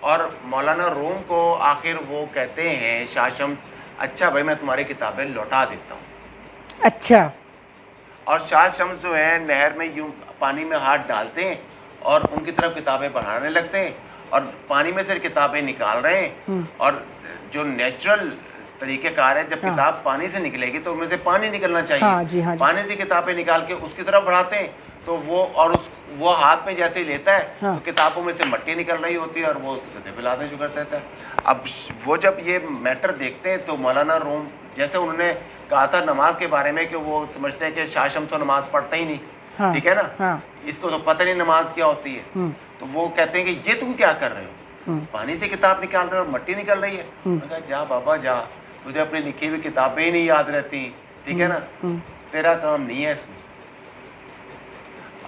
اور مولانا روم کو آخر وہ کہتے ہیں شاہ شمس اچھا بھائی میں تمہاری کتابیں لوٹا دیتا ہوں. اچھا. اور شاہ شمس جو ہیں نہر میں یوں پانی میں ہاتھ ڈالتے ہیں اور ان کی طرف کتابیں بڑھانے لگتے ہیں اور پانی میں سے کتابیں نکال رہے ہیں. اور جو نیچرل طریقہ کار ہے جب کتاب پانی سے نکلے گی تو ان میں سے پانی نکلنا چاہیے. پانی سے کتابیں نکال کے اس کی طرف بڑھاتے ہیں تو وہ ہاتھ میں جیسے ہی لیتا ہے تو کتابوں میں سے مٹی نکل رہی ہوتی ہے اور وہ گدے پہ لانا شروع کر دیتا ہے. اب وہ جب یہ میٹر دیکھتے ہیں تو مولانا روم جیسے انہوں نے کہا تھا نماز کے بارے میں کہ وہ سمجھتے ہیں کہ شاہ شمس تو نماز پڑھتا ہی نہیں, ٹھیک ہے نا, اس کو تو پتہ نہیں نماز کیا ہوتی ہے. تو وہ کہتے ہیں کہ یہ تم کیا کر رہے ہو, پانی سے کتاب نکال رہے ہو اور مٹی نکل رہی ہے. میں کہا جا بابا جا, تجھے اپنی لکھی ہوئی کتابیں ہی نہیں یاد رہتی, ٹھیک ہے نا, تیرا کام نہیں ہے اس میں.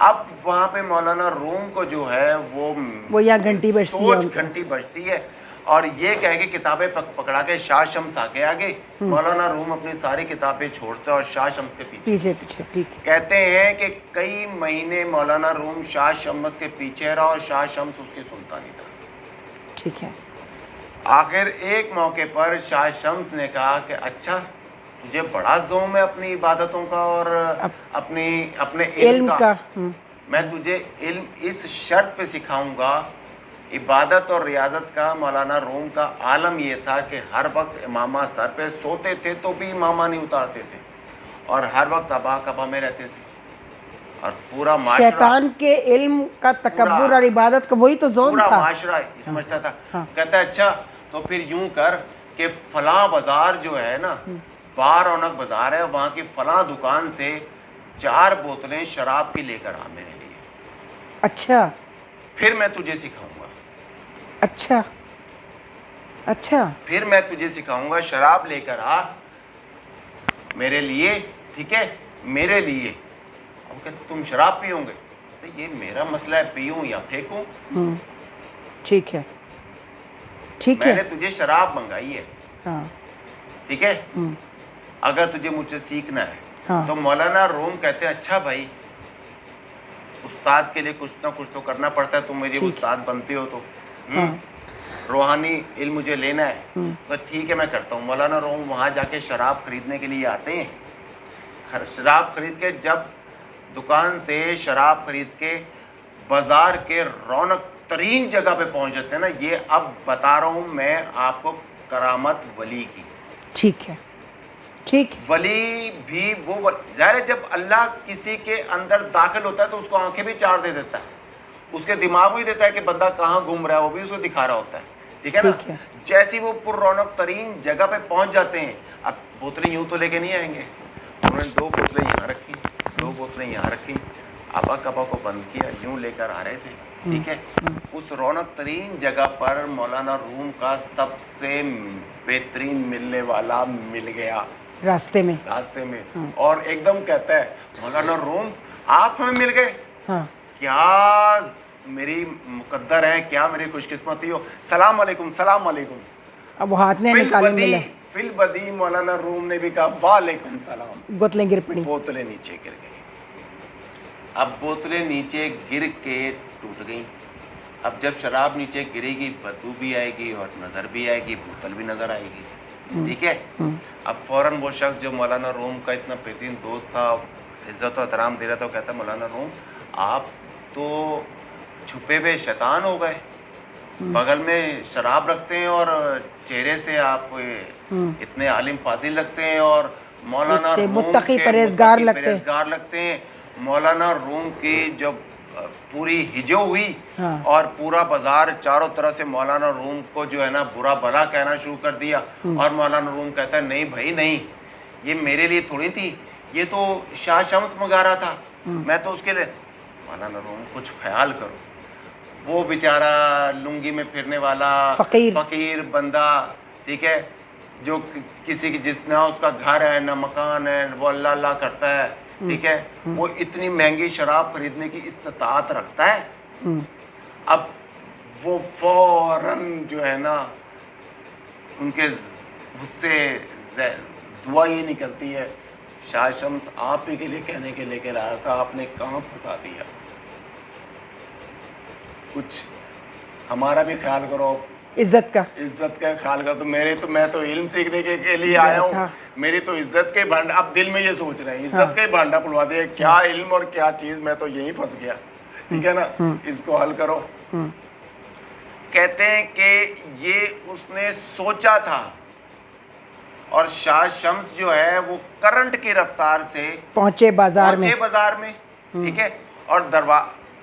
اب وہاں پہ مولانا روم کو جو ہے وہ یا گھنٹی بجتی ہے اور یہ کہہ کے کتابیں پکڑا کے شاہ شمس آگے مولانا روم اپنی ساری کتابیں چھوڑتے اور شاہ شمس کے پیچھے. کہتے ہیں کہ کئی مہینے مولانا روم شاہ شمس کے پیچھے رہا اور شاہ شمس اس کی سنتا نہیں تھا. ٹھیک ہے. آخر ایک موقع پر شاہ شمس نے کہا کہ اچھا تجھے بڑا زوم ہے اپنی عبادتوں کا اور اپنے علم کا, میں تجھے علم اس شرط پہ سکھاؤں گا. عبادت اور ریاضت کا مولانا روم کا عالم یہ تھا کہ ہر وقت امامہ سر پہ سوتے تھے تو بھی امامہ نہیں اتارتے تھے اور ہر وقت ابا کبا میں رہتے تھے. اور پورا معاشرہ شیطان کے علم کا تکبر اور عبادت کا وہی تو زون تھا, پورا معاشرہ سمجھتا تھا. کہتا ہے اچھا تو پھر یوں کر کہ فلاں بازار جو ہے نا, بار رونق بازار ہے, وہاں کی فلاں دکان سے 4 بوتلیں شراب کی لے کر آ میرے لیے. اچھا. پھر میں تجھے سکھاؤں گا. اچھا. پھر میں تجھے سکھاؤں گا, شراب لے کر آ میرے لیے, ٹھیک ہے, میرے لیے. اب کہتے تم شراب پیوں گے, تو یہ میرا مسئلہ ہے, پیوں یا پھینکوں. ٹھیک ہے. میں نے تجھے شراب منگائی ہے, ٹھیک ہے, اگر تجھے مجھ سے سیکھنا ہے. تو مولانا روم کہتے ہیں اچھا بھائی استاد کے لیے کچھ نہ کچھ تو کرنا پڑتا ہے, تم میری استاد بنتے ہو تو روحانی علم مجھے لینا ہے, تو ٹھیک ہے میں کرتا ہوں. مولانا روم وہاں جا کے شراب خریدنے کے لیے آتے ہیں. شراب خرید کے جب دکان سے شراب خرید کے بازار کے رونق ترین جگہ پہ پہنچ جاتے ہیں نا, یہ اب بتا رہا ہوں میں آپ کو کرامت ولی کی. ٹھیک ہے. ٹھیک. ولی بھی وہ ظاہر ہے جب اللہ کسی کے اندر داخل ہوتا ہے تو اس کو آنکھیں بھی 4 دے دیتا ہے, اس کے دماغ بھی دیتا ہے کہ بندہ کہاں گھوم رہا ہے, وہ بھی اس کو دکھا رہا ہوتا ہے, ٹھیک ہے نا. جیسی وہ پر رونق ترین جگہ پہ پہنچ جاتے ہیں, اب بوتلیں یوں تو لے کے نہیں آئیں گے, انہوں نے 2 بوتلیں یہاں رکھی, 2 بوتلیں یہاں رکھی, آبا کبا کو بند کیا, یوں لے کر آ رہے تھے, ٹھیک ہے. اس رونق ترین جگہ پر مولانا روم کا سب سے بہترین ملنے والا مل گیا راستے میں, اور ایک دم کہتا ہے مولانا روم آپ ہمیں مل گئے, کیا میری مقدر ہے, کیا میری خوش قسمتی ہو, السلام علیکم. السلام علیکم. اب ہاتھ نے نکالے ملے. فی البدی مولانا روم نے بھی کہا وعلیکم السلام. بوتلیں گر پڑی, بوتلیں نیچے گر گئی. اب بوتلیں نیچے گر کے ٹوٹ گئیں. اب جب شراب نیچے گرے گی بدبو بھی آئے گی اور نظر بھی آئے گی, بوتل بھی نظر آئے گی, ٹھیک ہے. اب فوراً وہ شخص جو مولانا روم کا اتنا بہترین دوست تھا, عزت و احترام دے رہا تھا, وہ کہتا ہے مولانا روم آپ تو چھپے ہوئے شیطان ہو گئے, بغل میں شراب رکھتے ہیں اور چہرے سے آپ اتنے عالم فاضل لگتے ہیں اور مولانا روم متقی پرہیزگار لگتے ہیں. مولانا روم کی جب پوری ہجو ہوئی اور پورا بازار چاروں طرف سے مولانا روم کو جو ہے نا برا بھلا کہنا شروع کر دیا, اور مولانا روم کہتا ہے نہیں بھائی نہیں, یہ میرے لیے تھوڑی تھی, یہ تو شاہ شمس منگا رہا تھا, میں تو اس کے لیے. مولانا روم کچھ خیال کرو, وہ بیچارہ لنگی میں پھرنے والا فقیر بندہ, ٹھیک ہے, جو کسی کی جس نہ اس کا گھر ہے نہ مکان ہے, وہ اللہ اللہ کرتا ہے, ٹھیک ہے, وہ اتنی مہنگی شراب خریدنے کی استطاعت رکھتا ہے. اب وہ فوراً جو ہے نا ان کے اس سے دعا یہ نکلتی ہے, شاہ شمس آپ ہی کے لیے کہنے کے لے کے لایا تھا, آپ نے کہاں پھنسا دیا. کچھ ہمارا بھی خیال کرو، عزت کا خیال کرو. میں تو علم سیکھنے کے لیے آیا ہوں. میری تو عزت کے بھانڈا، اب دل میں یہ سوچ رہے ہیں عزت کا بھانڈا کھلوا دیا. کیا علم اور کیا چیز، میں تو یہی پھنس گیا. ٹھیک ہے نا، اس کو حل کرو. کہتے ہیں کہ یہ اس نے سوچا تھا، اور شاہ شمس جو ہے وہ کرنٹ کی رفتار سے پہنچے بازار میں. ٹھیک ہے، اور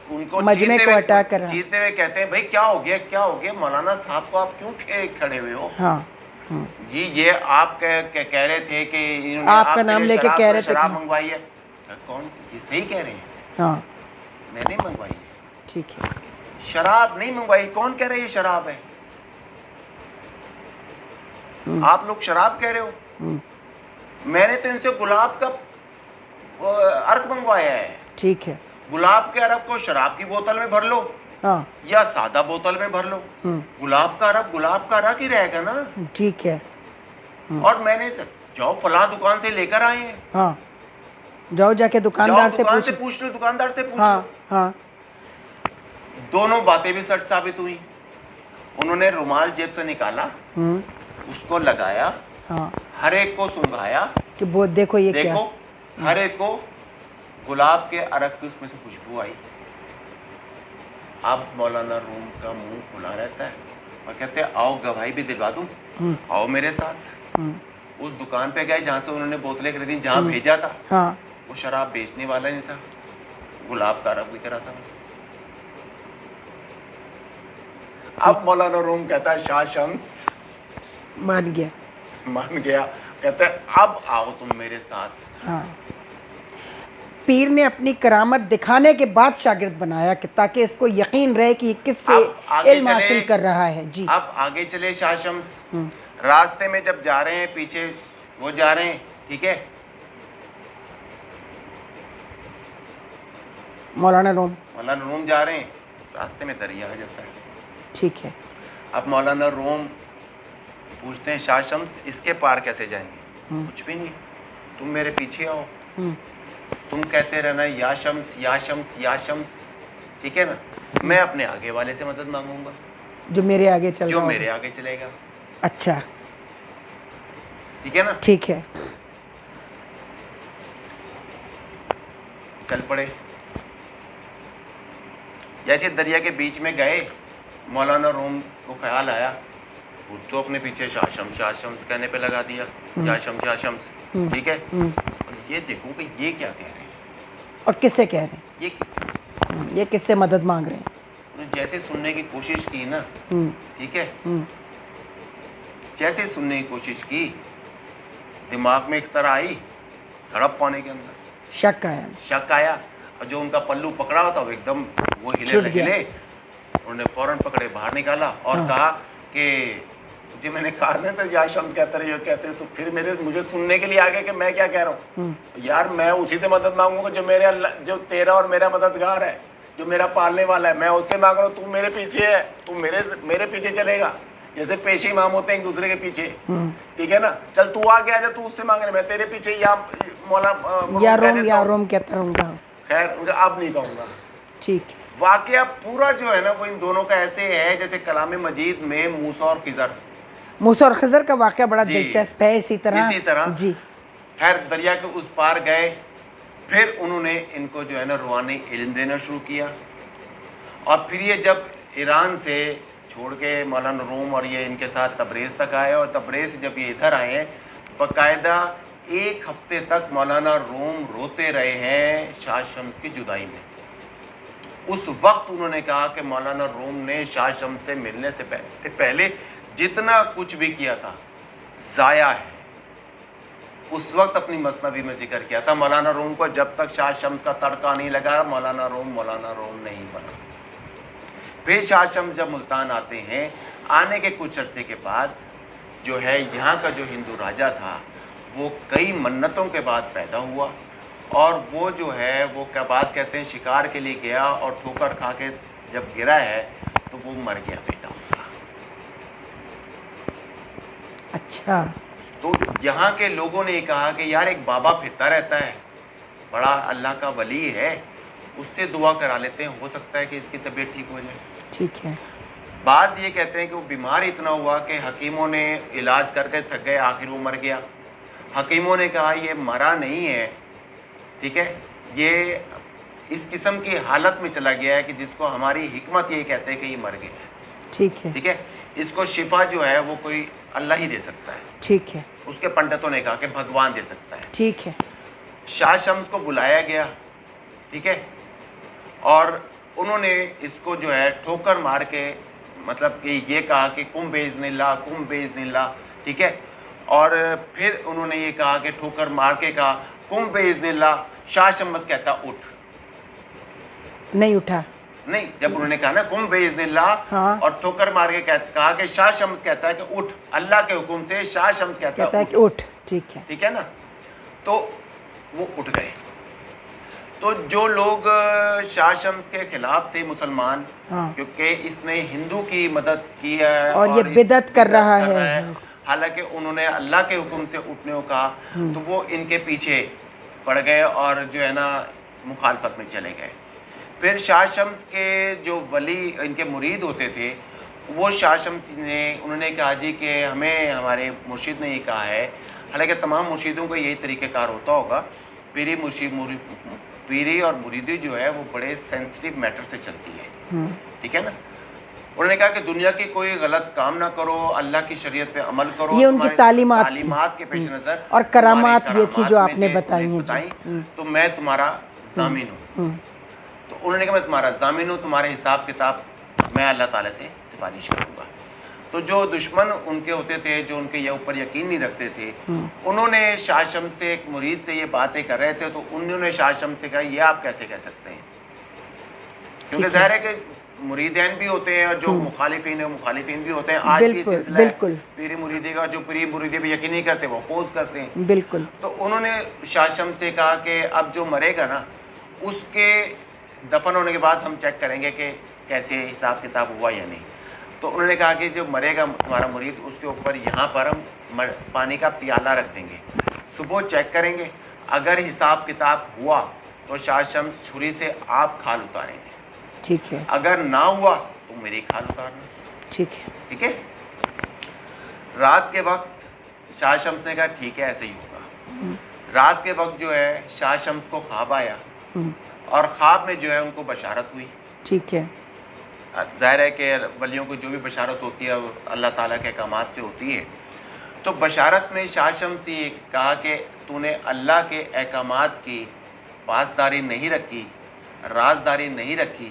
ان کو مجمع کو ہٹا کر چیرتے ہوئے کہتے ہیں بھائی کیا ہو گیا مولانا صاحب کو آپ کیوں کھڑے ہوئے ہو؟ جی یہ آپ کہہ رہے تھے کہ آپ کا نام لے کے کہہ رہے تھے شراب منگوائی ہے. کون؟ یہ صحیح کہہ رہے ہیں. میں نے منگوائی ہے. ٹھیک ہے، شراب نہیں منگوائی. کون کہہ رہے یہ شراب ہے؟ آپ لوگ شراب کہہ رہے ہو. میں نے تو ان سے گلاب کا عرق منگوایا ہے. ٹھیک ہے، گلاب کے عرق کو شراب کی بوتل میں بھر لو یا سادہ بوتل میں بھر لو، گلاب کا عرق ہی رہے گا نا. ٹھیک ہے. اور میں نے جاؤ فلاں دکان سے لے کر آئے ہیں. جاؤ جا کے دکاندار سے پوچھ لو. دکاندار سے پوچھ لو. دونوں باتیں بھی سچ ثابت ہوئی. انہوں نے رومال جیب سے نکالا، اس کو لگایا، ہر ایک کو سنگھایا کہ دیکھو یہ کیا. ہر ایک کو گلاب کے عرق کی اس میں سے خوشبو آئی. اب مولانا روم کا منہ کھلا رہتا ہے اور کہتے ہیں آؤ گواہی بھی دلوا دوں، آؤ میرے ساتھ. اس دکان پہ گئے جہاں سے انہوں نے بوتلیں خریدی، جہاں بھیجا تھا وہ شراب بیچنے والا نہیں تھا، گلاب کا عرق بک رہا تھا. اب مولانا روم کہتا ہے شاہ شمس مان گیا. کہتا ہے اب آؤ تم میرے ساتھ. پیر نے اپنی کرامت دکھانے کے بعد شاگرد بنایا کہ تاکہ اس کو یقین رہے کہ یہ کس سے علم حاصل کر رہا ہے. جی اب آگے چلے شاہ شمس. راستے میں جب جا رہے ہیں، پیچھے وہ جا رہے ہیں. ٹھیک ہے، مولانا روم جا رہے ہیں، راستے میں دریا آ جاتا ہے. ٹھیک ہے. اب مولانا روم پوچھتے ہیں شاہ شمس اس کے پار کیسے جائیں گے؟ کچھ بھی نہیں، تم میرے پیچھے آؤ، تم کہتے رہنا یا شمس یا شمس یا شمس. ٹھیک ہے نا، میں اپنے آگے والے سے مدد مانگوں گا جو میرے آگے چلے گا. اچھا ٹھیک ہے نا. ٹھیک ہے. چل پڑے. جیسے دریا کے بیچ میں گئے، مولانا روم کو خیال آیا، وہ تو اپنے پیچھے شاہ شمس کہنے پہ لگا دیا. یا شمس. ٹھیک ہے. اور یہ دیکھو کہ یہ کیا کہہ رہے ہیں اور کس سے کہہ رہے ہیں، یہ کس سے مدد مانگ رہے ہیں. جیسے سننے کی کوشش کی نا، ٹھیک ہے، جیسے سننے کی کوشش کی، دماغ میں اختراع آئی، دھڑپ پانے کے اندر شک آیا. اور جو ان کا پلو پکڑا ہوتا وہ ایک دم وہ ہلے. انہوں نے فوراً پکڑے، باہر نکالا اور کہا کہ جی میں نے کہا نا تو یا شمس کہتے رہے تو پھر مجھے سننے کے لیے آگے کہ میں کیا کہہ رہا ہوں. یار میں اسی سے مدد مانگوں گا جو تیرا اور میرا مددگار ہے، جو میرا پالنے والا ہے. میں اس سے مانگ رہا ہوں، تو میرے پیچھے ہے، تو میرے پیچھے چلے گا. جیسے پیشے امام ہوتے ہیں ایک دوسرے کے پیچھے. ٹھیک ہے نا، چل تو آگے آ جا، تو اس سے مانگ رہے، میں تیرے پیچھے یا روم کہتا رہوں گا. خیر اب نہیں کہوں گا. ٹھیک. واقعہ پورا جو ہے نا وہ ان دونوں کا ایسے ہے جیسے کلام مجید میں موسیٰ اور خضر کا واقعہ بڑا دلچسپ ہے. اسی طرح جی خیر دریا کے اس پار گئے، پھر انہوں نے ان کو جو ہے نا روحانی علم دینا شروع کیا. اور پھر یہ جب ایران سے چھوڑ کے مولانا روم اور یہ ان کے ساتھ تبریز تک آئے، اور تبریز سے جب یہ ادھر آئے، باقاعدہ 1 ہفتے تک مولانا روم روتے رہے ہیں شاہ شمس کی جدائی میں. اس وقت انہوں نے کہا کہ مولانا روم نے شاہ شمس سے ملنے سے پہلے جتنا کچھ بھی کیا تھا ضائع ہے. اس وقت اپنی مثنوی میں ذکر کیا تھا مولانا روم کو، جب تک شاہ شمس کا تڑکا نہیں لگا مولانا روم نہیں بنا. پھر شاہ شمس جب ملتان آتے ہیں، آنے کے کچھ عرصے کے بعد جو ہے یہاں کا جو ہندو راجا تھا وہ کئی منتوں کے بعد پیدا ہوا، اور وہ جو ہے وہ بعض کہتے ہیں شکار کے لیے گیا اور ٹھوکر کھا کے جب گرا ہے تو وہ مر گیا بیٹا اس کا. اچھا. تو یہاں کے لوگوں نے کہا کہ یار ایک بابا پھرتا رہتا ہے، بڑا اللہ کا ولی ہے، اس سے دعا کرا لیتے ہیں، ہو سکتا ہے کہ اس کی طبیعت ٹھیک ہو جائے. ٹھیک ہے. بعض یہ کہتے ہیں کہ وہ بیمار اتنا ہوا کہ حکیموں نے علاج کر کے تھک گئے, آخر وہ مر گیا. حکیموں نے کہا یہ مرا نہیں ہے, ٹھیک ہے, یہ اس قسم کی حالت میں چلا گیا ہے کہ جس کو ہماری حکمت یہ کہتے ہیں کہ یہ مر گیا ہے. ٹھیک ہے, اس کو شفا جو ہے وہ کوئی اللہ ہی دے سکتا ہے. ٹھیک ہے. اس کے پنڈتوں نے کہا کہ بھگوان دے سکتا ہے. ٹھیک ہے. شاہ شمس کو بلایا گیا, ٹھیک ہے, اور انہوں نے اس کو جو ہے ٹھوکر مار کے مطلب کہ یہ کہا کہ کم باذن اللہ, کم باذن اللہ, ٹھیک ہے, اور پھر انہوں نے یہ کہا کہ ٹھوکر مار کے کہا کم باذن اللہ. شاہ شمس کہتا اٹھ, نہیں اٹھا. نہیں, جب انہوں نے کہا نا کم باذن اللہ اور ٹھوکر مار کے کہا کہ شاہ شمس کہتا ہے کہ اٹھ, اللہ کے حکم سے شاہ شمس کہتا ہے کہ اٹھ. ٹھیک ہے نا, تو وہ اٹھ گئے. تو جو لوگ شاہ شمس کے خلاف تھے مسلمان, کیونکہ اس نے ہندو کی مدد کی ہے اور یہ بدعت کر رہا ہے, حالانکہ انہوں نے اللہ کے حکم سے اٹھنے کو کہا, تو وہ ان کے پیچھے پڑ گئے اور جو ہے نا مخالفت میں چلے گئے. پھر شاہ شمس کے جو ولی ان کے مرید ہوتے تھے, وہ شاہ شمس نے انہوں نے کہا جی کہ ہمیں ہمارے مرشد نے یہ کہا ہے, حالانکہ تمام مرشدوں کا یہی طریقہ کار ہوتا ہوگا, پیری اور مریدی جو ہے وہ بڑے سینسٹیو میٹر سے چلتی ہے, ٹھیک ہے نا. انہوں نے کہا کہ دنیا کی کوئی غلط کام نہ کرو, اللہ کی شریعت پہ عمل کرو, یہ ان کی تعلیمات کے پیش نظر اور کرامات یہ تھی جو آپ نے بتائی ہیں, تو میں تمہارا ضامن ہوں. تو انہوں نے کہا میں تمہارا ضامن ہوں, تمہارے حساب کتاب میں اللہ تعالیٰ سے سفارش کروں گا. تو جو دشمن ان کے ہوتے تھے, جو ان کے یہ اوپر یقین نہیں رکھتے تھے, انہوں نے شاہ شمس سے, ایک مرید سے یہ باتیں کر رہے تھے, تو انہوں نے شاہ شمس سے کہا یہ آپ کیسے کہہ سکتے ہیں, کیونکہ ظاہر ہے کہ مریدین بھی ہوتے ہیں اور جو مخالفین ہیں مخالفین بھی ہوتے ہیں. آج بھی سلسلہ ہے پیری مریدی کا, جو پیری مریدی پہ یقین نہیں کرتے وہ اپوز کرتے ہیں. بالکل. تو انہوں نے شاہ شمس سے کہا کہ اب جو مرے گا نا, اس کے دفن ہونے کے بعد ہم چیک کریں گے کہ کیسے حساب کتاب ہوا یا نہیں. تو انہوں نے کہا کہ جو مرے گا تمہارا مرید, اس کے اوپر یہاں پر ہم پانی کا پیالہ رکھ دیں گے, صبح چیک کریں گے, اگر حساب کتاب ہوا تو شاہ شمس چھری سے آپ کھال اتاریں گے, ٹھیک ہے, اگر نہ ہوا تو میری کھال اتارنا, ٹھیک ہے. ٹھیک ہے. رات کے وقت شاہ شمس نے کہا ٹھیک ہے ایسے ہی ہوگا. رات کے وقت جو ہے شاہ شمس کو خواب آیا, اور خواب میں جو ہے ان کو بشارت ہوئی. ٹھیک ہے. ظاہر ہے کہ ولیوں کو جو بھی بشارت ہوتی ہے وہ اللہ تعالیٰ کے احکامات سے ہوتی ہے. تو بشارت میں شاہ شمس یہ کہا کہ تو نے اللہ کے احکامات کی پاسداری نہیں رکھی, رازداری نہیں رکھی,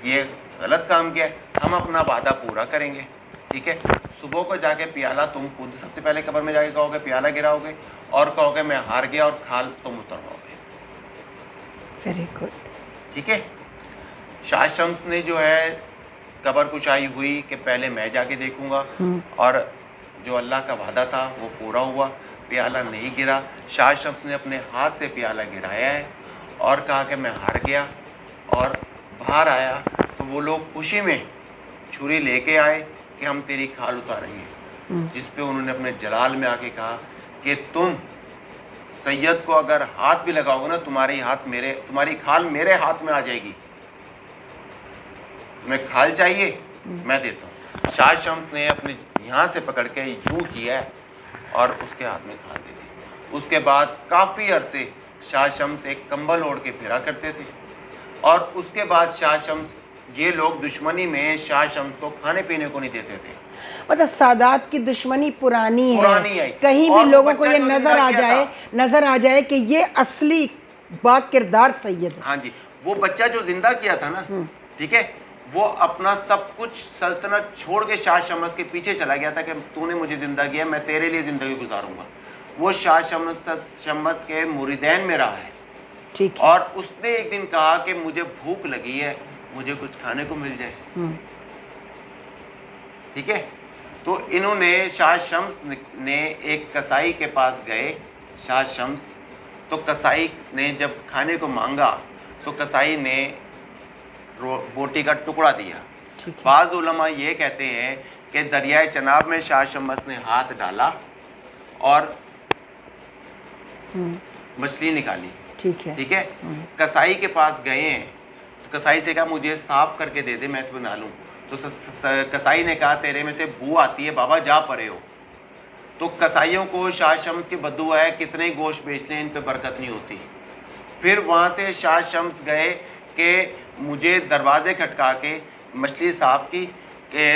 یہ غلط کام کیا, ہم اپنا وعدہ پورا کریں گے, ٹھیک ہے. صبح کو جا کے پیالہ تم خود سب سے پہلے قبر میں جا کے کہو گے, پیالہ گراؤ گے, اور کہو گے میں ہار گیا, اور کھال تم اترواؤ گے. Very good. ٹھیک ہے. شاہ شمس نے جو ہے قبر کشائی ہوئی کہ پہلے میں جا کے دیکھوں گا, اور جو اللہ کا وعدہ تھا وہ پورا ہوا, پیالہ نہیں گرا. شاہ شمس نے اپنے ہاتھ سے پیالہ گرایا ہے اور کہا کہ میں ہار گیا, اور باہر آیا تو وہ لوگ خوشی میں چھری لے کے آئے کہ ہم تیری کھال اتاریں گے, جس پہ انہوں نے اپنے جلال میں آ کے کہا کہ تم سید کو اگر ہاتھ بھی لگاؤ گے نا, تمہاری کھال میرے ہاتھ میں آ جائے گی. میں کھال چاہیے میں دیتا ہوں. شاہ شمس نے اپنے یہاں سے پکڑ کے یوں کیا اور اس کے ہاتھ میں کھال دے دی. اس کے بعد کافی عرصے شاہ شمس ایک کمبل اوڑھ کے پھرا کرتے تھے, اور اس کے بعد شاہ شمس, یہ لوگ دشمنی میں شاہ شمس کو کھانے پینے کو نہیں دیتے تھے. مطلب سادات کی دشمنی پرانی ہے, کہیں بھی لوگوں کو یہ نظر آ جائے کہ یہ اصلی با کردار سید ہے. ہاں جی, وہ بچہ جو زندہ کیا تھا نا, ٹھیک ہے, وہ اپنا سب کچھ سلطنت چھوڑ کے شاہ شمس کے پیچھے چلا گیا تھا کہ تو نے مجھے زندہ کیا, میں تیرے لیے زندگی گزاروں گا. وہ شاہ شمس کے مریدین میں رہا ہے, ٹھیک, اور اس نے ایک دن کہا کہ مجھے بھوک لگی ہے, مجھے کچھ کھانے کو مل جائے. ٹھیک ہے. تو انہوں نے شاہ شمس نے ایک کسائی کے پاس گئے, شاہ شمس, تو کسائی نے جب کھانے کو مانگا تو کسائی نے بوٹی کا ٹکڑا دیا. بعض علماء یہ کہتے ہیں کہ دریائے چناب میں شاہ شمس نے ہاتھ ڈالا اور مچھلی نکالی. ٹھیک ہے. کسائی کے پاس گئے ہیں تو کسائی سے کہا مجھے صاف کر کے دے دے, میں اس بنا لوں. تو تو کسائی نے کہا تیرے میں سے بو آتی ہے بابا جا پڑے ہو. تو کسائیوں کو شاہ شمس کی بددعا ہے کتنے گوشت بیچ لیں ان پہ برکت نہیں ہوتی. پھر وہاں سے شاہ شمس گئے کہ مجھے دروازے کھٹکا کے مچھلی صاف کی کہ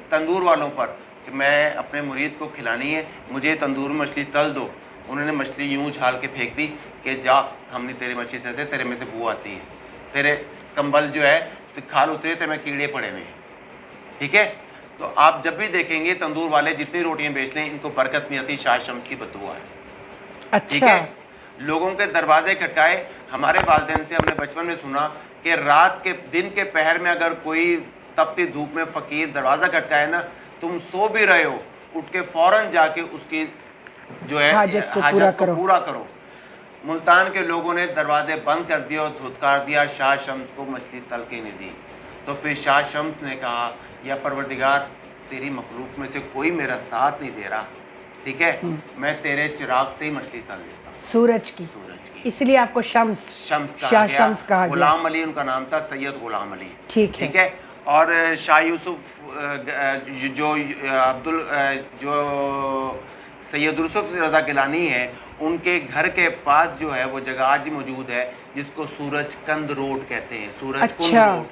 تندور والوں پر کہ میں اپنے مرید کو کھلانی ہے, مجھے تندور میں مچھلی تل دو. انہوں نے مچھلی یوں اچھال کے پھینک دی کہ جا ہم نے تیری مچھلی تلتے تیرے میں سے بو آتی ہے, تیرے کمبل جو ہے کھال اترے تیرے میں کیڑے پڑے ہوئے ہیں. ٹھیک ہے, تو آپ جب بھی دیکھیں گے تندور والے جتنی روٹیاں بیچ لیں ان کو برکت نہیں آتی, شاہ شمس کی بددعا ہے. ٹھیک ہے, لوگوں کے دروازے کھٹکائے. ہمارے والدین سے ہم نے بچپن میں سنا کہ رات کے دن کے پہر میں اگر کوئی تپتی دھوپ میں فقیر دروازہ کھٹکائے نا, تم سو بھی رہے ہو اٹھ کے فوراً جا کے اس کی جو ہے حاجت کو پورا کرو. ملتان کے لوگوں نے دروازے بند کر دیا اور دھتکار دیا, شاہ شمس کو مچھلی تل کے نہیں دی. تو پھر شاہ شمس نے کہا یا پروردگار تیری مخلوق میں سے کوئی میرا ساتھ نہیں دے رہا, ٹھیک ہے, میں تیرے چراغ سے ہی مچھلی تل دیتا ہوں, سورج کی. اس لیے آپ کو شاہ شمس کہا گیا. غلام علی ان کا نام تھا, سید غلام علی. ٹھیک ہے. اور شاہ یوسف جو سید یوسف رضا گیلانی ہے ان کے گھر کے پاس جو ہے وہ جگہ آج موجود ہے جس کو سورج کند روڈ کہتے ہیں.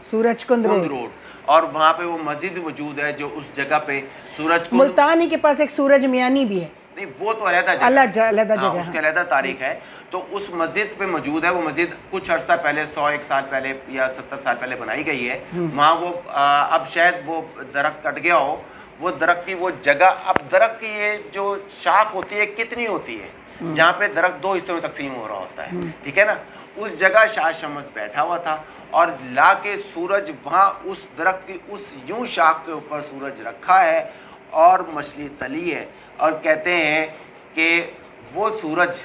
سورج کند روڈ. اور وہاں پہ وہ مسجد موجود ہے جو اس جگہ پہ سورج کند. ملتان ہی کے پاس ایک سورج میانی بھی ہے. نہیں وہ تو علیحدہ جگہ, اس کی علیحدہ تاریخ ہے. تو اس مسجد پہ موجود ہے. وہ مسجد کچھ عرصہ پہلے 101 سال پہلے یا 70 سال پہلے بنائی گئی ہے. وہاں وہ اب شاید وہ درخت کٹ گیا ہو, وہ درخت کی وہ جگہ, اب درخت کی یہ جو شاخ ہوتی ہے کتنی ہوتی ہے جہاں پہ درخت 2 حصوں میں تقسیم ہو رہا ہوتا ہے, ٹھیک ہے نا, اس جگہ شاہ شمس بیٹھا ہوا تھا اور لا کے سورج وہاں اس درخت کی اس یوں شاخ کے اوپر سورج رکھا ہے اور مچھلی تلی ہے. اور کہتے ہیں کہ وہ سورج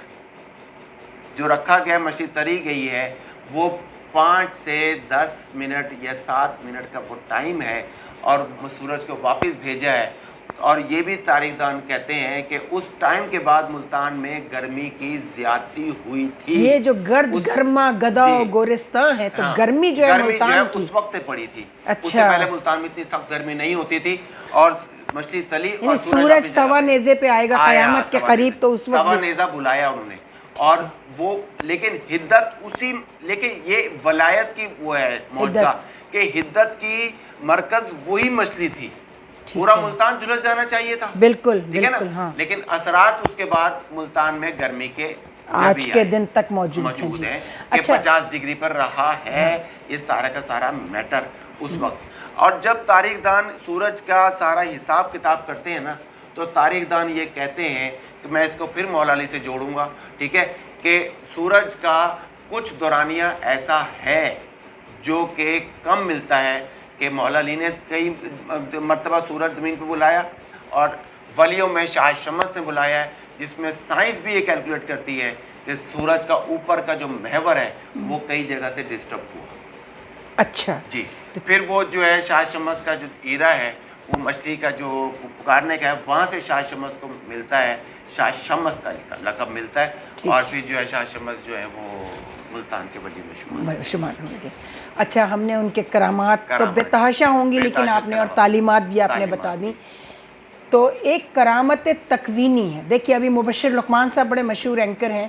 جو رکھا گیا مچھلی تلی گئی ہے وہ 5 سے 10 منٹ یا 7 منٹ کا وہ ٹائم ہے اور سورج کو واپس بھیجا ہے. اور یہ بھی تاریخ دان کہتے ہیں کہ اس ٹائم کے بعد ملتان میں گرمی کی زیادتی ہوئی تھی. یہ جو گرد گرما گدا گورستان ہے تو گرمی جو ہے ملتان کی اس وقت سے پڑی تھی. اس سے پہلے ملتان میں اتنی سخت گرمی نہیں ہوتی تھی. اور مچھلی تلی اور سورج سوا نیزے پہ آئے گا قیامت کے قریب, تو اس وقت سوا نیزہ بلایا انہوں نے. اور وہ لیکن حدت اسی, لیکن یہ ولایت کی وہ ہے معجزہ کہ حدت کی مرکز وہی مچھلی تھی. پورا ملتان جھلس جانا چاہیے تھا, بالکل, ٹھیک ہے نا, لیکن اثرات اس کے بعد ملتان میں گرمی کے آج کے دن تک موجود ہیں کہ 50 ڈگری پر رہا ہے. یہ سارا کا سارا میٹر اس وقت. اور جب تاریخ دان سورج کا سارا حساب کتاب کرتے ہیں نا تو تاریخ دان یہ کہتے ہیں کہ میں اس کو پھر مولا علی سے جوڑوں گا, ٹھیک ہے, کہ سورج کا کچھ دورانیہ ایسا ہے جو کہ کم ملتا ہے کہ مولا علی نے کئی مرتبہ سورج زمین پہ بلایا اور ولیوں میں شاہ شمس نے بلایا ہے, جس میں سائنس بھی یہ کیلکولیٹ کرتی ہے کہ سورج کا اوپر کا جو محور ہے وہ کئی جگہ سے ڈسٹرب ہوا. اچھا جی. پھر وہ جو ہے شاہ شمس کا جو ایرا ہے وہ مچھلی کا جو پکارنے کا ہے وہاں سے شاہ شمس کو ملتا ہے, شاہ شمس کا لقب ملتا ہے. اور پھر جو ہے شاہ شمس جو ہے وہ ملتان کے ولی میں شمار ہوں گے. اچھا, ہم نے ان کے کرامات تو بے تحاشا ہوں گی, لیکن آپ نے اور تعلیمات بھی آپ نے بتا دی. تو ایک کرامت تکوینی ہے. دیکھیے ابھی مبشر لقمان صاحب بڑے مشہور اینکر ہیں,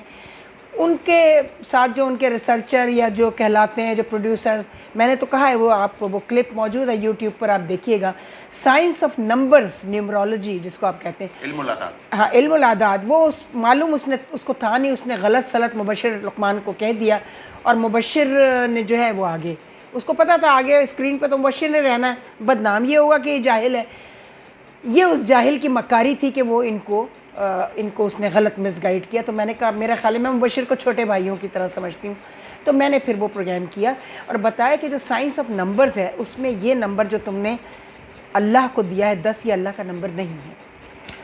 ان کے ساتھ جو ان کے ریسرچر یا جو کہلاتے ہیں جو پروڈیوسر, میں نے تو کہا ہے وہ آپ وہ کلپ موجود ہے یوٹیوب پر, آپ دیکھیے گا. سائنس آف نمبرز, نیومرولوجی جس کو آپ کہتے ہیں, علم الاعداد. ہاں, علم الاعداد. وہ معلوم اس کو تھا نہیں, اس نے غلط سلط مبشر لقمان کو کہہ دیا اور مبشر نے جو ہے وہ آگے, اس کو پتہ تھا آگے اسکرین پہ تو مبشر نے رہنا ہے, بدنام یہ ہوگا کہ یہ جاہل ہے. یہ اس جاہل کی مکاری تھی کہ وہ ان کو اس نے غلط مس گائیڈ کیا. تو میں نے کہا میرا خیال ہے میں مبشر کو چھوٹے بھائیوں کی طرح سمجھتی ہوں. تو میں نے پھر وہ پروگرام کیا اور بتایا کہ جو سائنس آف نمبرز ہے اس میں یہ نمبر جو تم نے اللہ کو دیا ہے 10 یہ اللہ کا نمبر نہیں ہے.